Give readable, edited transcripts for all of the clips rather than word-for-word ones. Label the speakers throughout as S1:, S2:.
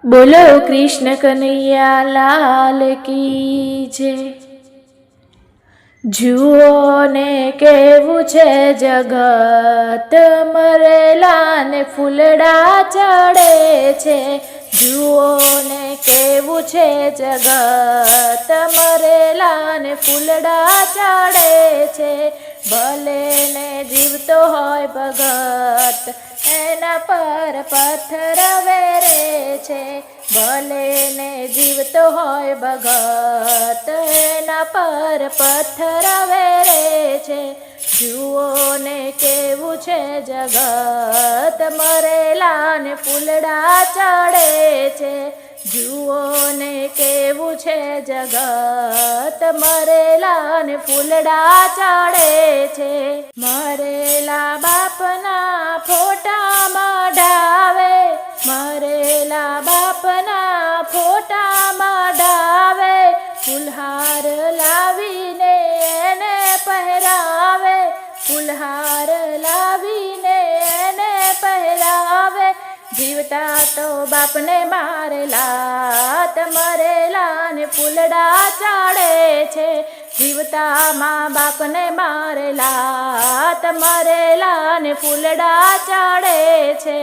S1: બોલો કૃષ્ણ કનૈયા લાલ કી જય। જુઓ ને કેવું છે જગત, મરેલાને ફૂલડા ચડે છે। જુઓ ને કેવું છે જગત, મરેલાને ફૂલડા ચડે છે। ભલે ને જીવતો હોય ભગત, એના પર પથ્થર વેરે છે। ભલે ને જીવતો હોય ભગત, એના પર પથ્થર વેરે છે। જુઓ ને કેવું છે જગત, મરેલાને ફૂલડા ચડે છે। જુઓ ને કેવું છે જગત, મરેલાને ફૂલડા ચડે છે। મરેલા બાપના ફોટા મઢાવે, મરેલા બાપના ફોટા મઢાવે। ફૂલહાર લાવીને એને પહેરાવે, ફૂલહાર લાવીને એને પહેરાવે। જીવતા તો બાપને મારેલા, મરેલાને ફૂલડા ચડે છે। જીવતા મા બાપને મારેલા, મરેલાને ફૂલડા ચડે છે।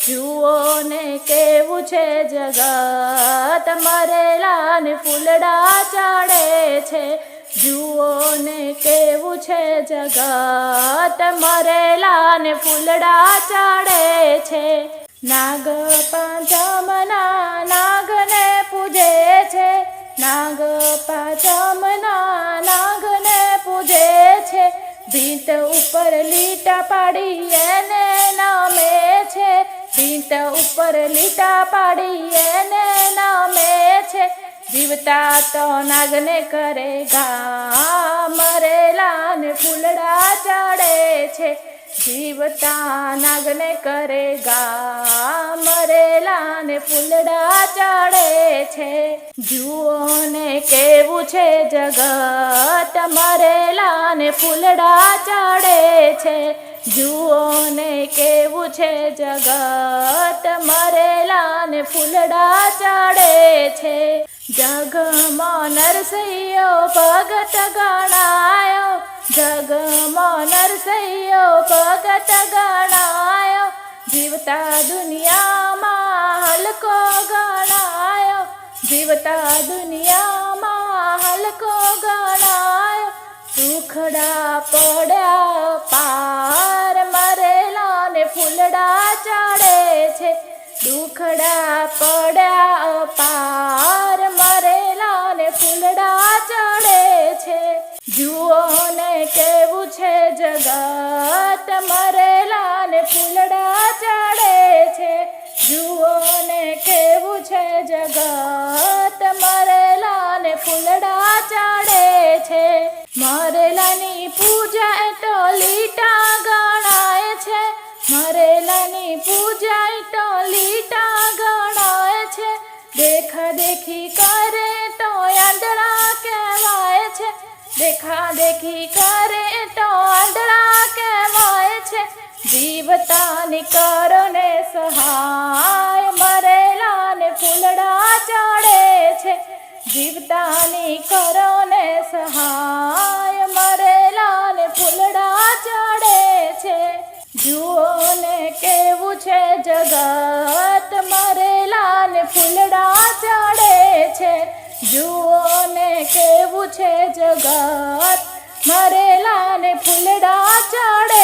S1: જુઓ ને કેવું છે જગત, મરેલાને ફૂલડા ચડે છે। જુઓ ને કેવું છે જગત, મરેલાને ફૂલડા ચડે છે। નાગ પાંચમના નાગને પૂજે છે, નાગ પાંચમના નાગને પૂજે છે। ભીંત ઉપર લીટા પાડી એને નામે છે, ભીંત ઉપર લીટા પાડી એને નામે છે। જીવતા તો નાગને કરે ઘા, મરેલાને ફૂલડા ચડે છે। જીવતા નાગને કરે ઘા, મરેલાને ફૂલડા ચડે છે। જુઓ ને કેવું છે જગત, મરેલાને ફૂલડા ચડે છે। જુઓ ને કેવું છે જગત, મરેલાને ફૂલડા ચડે છે। જગમાં નરસૈયો ભગત ગણાયો, જગમાં નરસૈયો ભગત ગણાયો। જીવતા દુનિયામાં હલકો ગણાયો, જીવતા દુનિયામાં હલકો ગણાયો। દુખડા પડ્યા પાર, મરેલાને ફૂલડા ચડે છે। દુખડા પડ્યા પાર, મરેલાને ફૂલડા ચડે છે। જુઓ ને કેવું છે જગત, મરેલાને ફૂલડા ચડે છે। જુઓ ને કેવું છે જગત, મરેલાને ફૂલડા ચડે છે। મરેલાની પૂજા એ તો લીટા ગણાય છે, મરેલાની પૂજા એ તો લીટા ગણાય છે। દેખા દેખી કરે તો આંધળા કહેવાય છે, દેખા દેખી કરે તો આંધળા કહેવાય છે। જીવતાની કરો ને સહાય, મરેલાને ફૂલડા ચડે છે। જીવતાની કરો ને સહાય, મરેલાને ફૂલડા ચડે છે। જુઓ ને કેવું છે જગત, મરેલાને ફૂલડા ચડે છે। જુઓ ને કેવું છે જગત, મરેલાને ફૂલડા ચડે